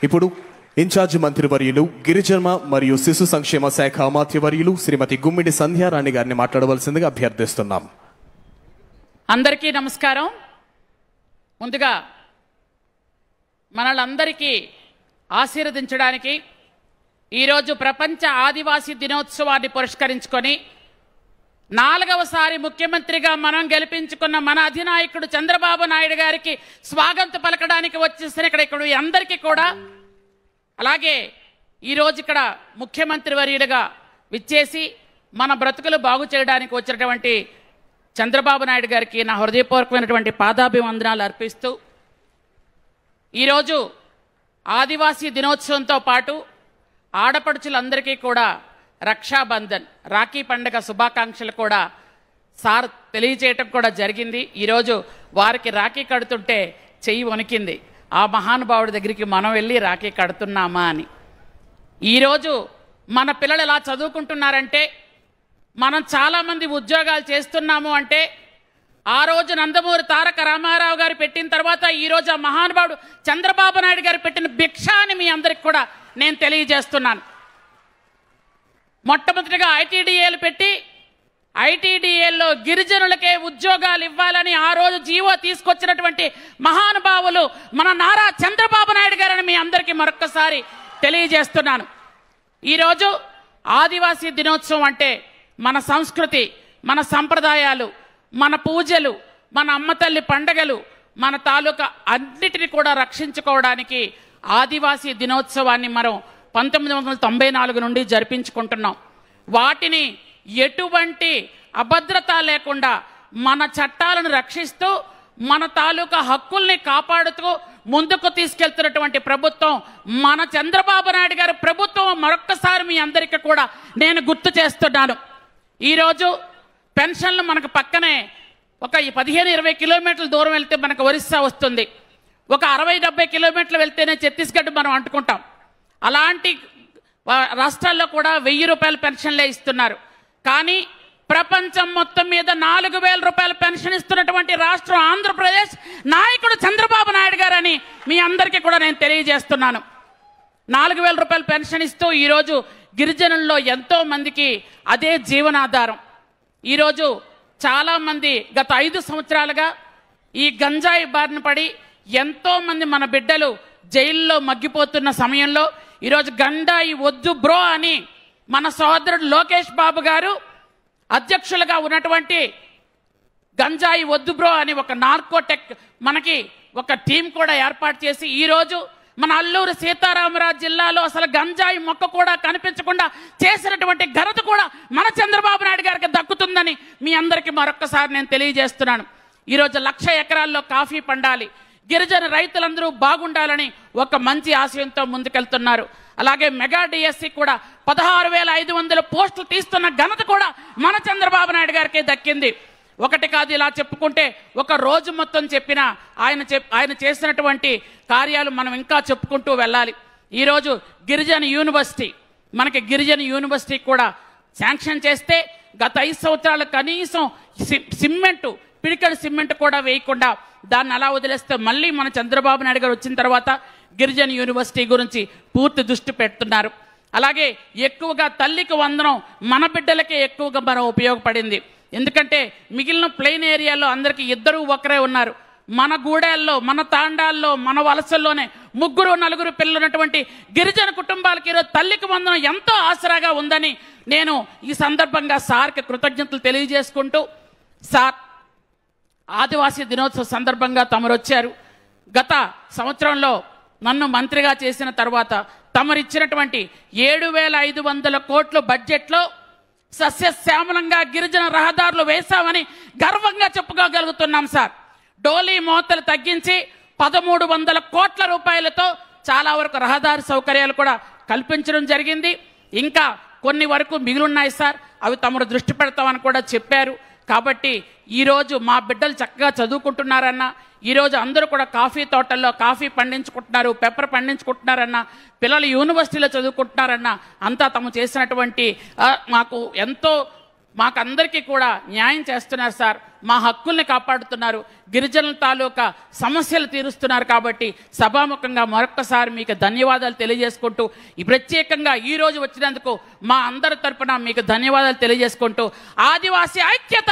ఇప్పుడు ఇన్ఛార్జి మంత్రివర్యులు గిరిజన మరియు శిశు సంక్షేమ శాఖ అమాత్యవర్యులు శ్రీమతి గుమ్మిడి సంధ్యారాణి గారిని మాట్లాడవలసిందిగా అభ్యర్థిస్తున్నాం. అందరికీ నమస్కారం. ముందుగా మనలందరికీ ఆశీర్వదించడానికి ఈరోజు ప్రపంచ ఆదివాసీ దినోత్సవాన్ని పురస్కరించుకొని 4వసారి ముఖ్యమంత్రిగా మనం గెలిపించుకున్న మన అధినాయకుడు చంద్రబాబు నాయుడు గారికి స్వాగతం పలకడానికి వచ్చేసిన ఇక్కడ అందరికీ కూడా, అలాగే ఈరోజు ఇక్కడ ముఖ్యమంత్రి వర్యులుగా విచ్చేసి మన బ్రతుకులు బాగు చేయడానికి వచ్చినటువంటి చంద్రబాబు నాయుడు గారికి నా హృదయపూర్వకమైనటువంటి పాదాభివందనాలు అర్పిస్తూ, ఈరోజు ఆదివాసీ దినోత్సవంతో పాటు ఆడపడుచులందరికీ కూడా రక్షాబంధన్ రాఖీ పండుగ శుభాకాంక్షలు కూడా సార్ తెలియజేయటం కూడా జరిగింది. ఈరోజు వారికి రాఖీ కడుతుంటే చెయ్యి వణికింది, ఆ మహానుభావుడి దగ్గరికి మనం వెళ్ళి రాఖీ కడుతున్నామా అని. ఈరోజు మన పిల్లలు ఎలా చదువుకుంటున్నారంటే, మనం చాలామంది ఉద్యోగాలు చేస్తున్నాము అంటే, ఆ రోజు నందమూరి తారక రామారావు గారు పెట్టిన తర్వాత ఈరోజు ఆ మహానుభావుడు చంద్రబాబు నాయుడు గారు పెట్టిన భిక్ష అని మీ అందరికి కూడా నేను తెలియజేస్తున్నాను. మొట్టమొదటిగా ఐటీడీఏలు పెట్టి ఐటీడీఏల్లో గిరిజనులకే ఉద్యోగాలు ఇవ్వాలని ఆ రోజు జీవో తీసుకొచ్చినటువంటి మహానుభావులు మన నారా చంద్రబాబు నాయుడు గారని మీ అందరికీ మరొక్కసారి తెలియజేస్తున్నాను. ఈరోజు ఆదివాసీ దినోత్సవం అంటే మన సంస్కృతి, మన సంప్రదాయాలు, మన పూజలు, మన అమ్మ తల్లి పండగలు, మన తాలూకా అన్నిటిని కూడా రక్షించుకోవడానికి ఆదివాసీ దినోత్సవాన్ని మనం 1994 నుండి జరిపించుకుంటున్నాం. వాటిని ఎటువంటి అభద్రత లేకుండా మన చట్టాలను రక్షిస్తూ మన తాలూకా హక్కుల్ని కాపాడుతూ ముందుకు తీసుకెళ్తున్నటువంటి ప్రభుత్వం మన చంద్రబాబు నాయుడు గారి ప్రభుత్వం. మరొక్కసారి మీ అందరికీ కూడా నేను గుర్తు చేస్తున్నాను. ఈరోజు పెన్షన్లు మనకు పక్కనే ఒక 15-20 కిలోమీటర్ల దూరం వెళ్తే మనకు ఒరిస్సా వస్తుంది, ఒక 60-70 కిలోమీటర్లు వెళ్తేనే ఛత్తీస్గఢ్ మనం అంటుకుంటాం. అలాంటి రాష్ట్రాల్లో కూడా 1000 రూపాయల పెన్షన్లే ఇస్తున్నారు. కానీ ప్రపంచం మొత్తం మీద 4000 రూపాయల పెన్షన్ ఇస్తున్నటువంటి రాష్ట్రం ఆంధ్రప్రదేశ్, నాయకుడు చంద్రబాబు నాయుడు గారని మీ అందరికీ కూడా నేను తెలియజేస్తున్నాను. 4000 రూపాయల పెన్షన్ ఇస్తూ ఈరోజు గిరిజనుల్లో ఎంతో మందికి అదే జీవనాధారం. ఈరోజు చాలామంది గత 5 సంవత్సరాలుగా ఈ గంజాయి బారిన పడి ఎంతోమంది మన బిడ్డలు జైల్లో మగ్గిపోతున్న సమయంలో ఈరోజు గంజాయి వద్దు బ్రో అని మన సోదరుడు లోకేష్ బాబు గారు అధ్యక్షులుగా ఉన్నటువంటి గంజాయి వద్దు బ్రో అని ఒక నార్కోటెక్ మనకి ఒక టీం కూడా ఏర్పాటు చేసి ఈరోజు మన అల్లూరు సీతారామరాజు జిల్లాలో అసలు గంజాయి మొక్క కూడా కనిపించకుండా చేసినటువంటి ఘనత కూడా మన చంద్రబాబు నాయుడు గారికి దక్కుతుందని మీ అందరికీ మరొక్కసారి నేను తెలియజేస్తున్నాను. ఈరోజు 1,00,000 ఎకరాల్లో కాఫీ పండాలి, గిరిజన రైతులందరూ బాగుండాలని ఒక మంచి ఆశయంతో ముందుకెళ్తున్నారు. అలాగే మెగా డిఎస్సి కూడా 16,500 పోస్టులు తీస్తున్న ఘనత కూడా మన చంద్రబాబు నాయుడు గారికి దక్కింది. ఒకటి కాదు, ఇలా చెప్పుకుంటే ఒక రోజు మొత్తం చెప్పినా ఆయన చేసినటువంటి కార్యాలు మనం ఇంకా చెప్పుకుంటూ వెళ్ళాలి. ఈరోజు గిరిజన యూనివర్సిటీ కూడా శాంక్షన్ చేస్తే గత 5 సంవత్సరాలు కనీసం పిడికడి సిమెంట్ కూడా వేయకుండా దాన్ని అలా వదిలేస్తే మళ్ళీ మన చంద్రబాబు నాయుడు గారు వచ్చిన తర్వాత గిరిజన యూనివర్సిటీ గురించి పూర్తి దృష్టి పెడుతున్నారు. అలాగే ఎక్కువగా తల్లికి వందనం మన బిడ్డలకే ఎక్కువగా మనం ఉపయోగపడింది. ఎందుకంటే మిగిలిన ప్లెయిన్ ఏరియాలో అందరికీ 2-1 ఉన్నారు. మన గూడెల్లో, మన తాండాల్లో, మన వలసల్లోనే 3-4 పిల్లలు ఉన్నటువంటి గిరిజన కుటుంబాలకి ఈరోజు తల్లికి వందనం ఎంతో ఆసరాగా ఉందని నేను ఈ సందర్భంగా సార్కి కృతజ్ఞతలు తెలియజేసుకుంటూ, సార్ ఆదివాసీ దినోత్సవ సందర్భంగా తమరు వచ్చారు. గత సంవత్సరంలో నన్ను మంత్రిగా చేసిన తర్వాత తమరిచ్చినటువంటి 7,500 కోట్ల బడ్జెట్లో సస్యశ్యామలంగా గిరిజన రహదారులు వేశామని గర్వంగా చెప్పుకోగలుగుతున్నాం సార్. డోలీ మోతలు తగ్గించి 1,300 కోట్ల రూపాయలతో చాలా వరకు రహదారి సౌకర్యాలు కూడా కల్పించడం జరిగింది. ఇంకా కొన్ని వరకు మిగిలిన్నాయి సార్, అవి తమరు దృష్టి పెడతామని కూడా చెప్పారు. కాబట్టి ఈరోజు మా బిడ్డలు చక్కగా చదువుకుంటున్నారన్న, ఈరోజు అందరూ కూడా కాఫీ తోటల్లో కాఫీ పండించుకుంటున్నారు, పెప్పర్ పండించుకుంటున్నారన్న, పిల్లలు యూనివర్సిటీలో చదువుకుంటున్నారన్న, అంతా తమ చేసినటువంటి మాకు ఎంతో మాకందరికీ కూడా న్యాయం చేస్తున్నారు సార్. మా హక్కుల్ని కాపాడుతున్నారు, గిరిజనుల తాలూకా సమస్యలు తీరుస్తున్నారు. కాబట్టి సభాముఖంగా మరొక్కసారి మీకు ధన్యవాదాలు తెలియజేసుకుంటూ, ఈ ప్రత్యేకంగా ఈ రోజు వచ్చినందుకు మా అందరి తరపున మీకు ధన్యవాదాలు తెలియజేసుకుంటూ, ఆదివాసీ ఐక్యత,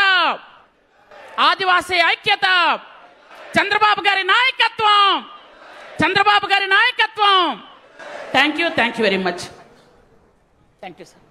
ఆదివాసీ ఐక్యత, చంద్రబాబు గారి నాయకత్వం, చంద్రబాబు గారి నాయకత్వం. Thank you very much. Thank you sir.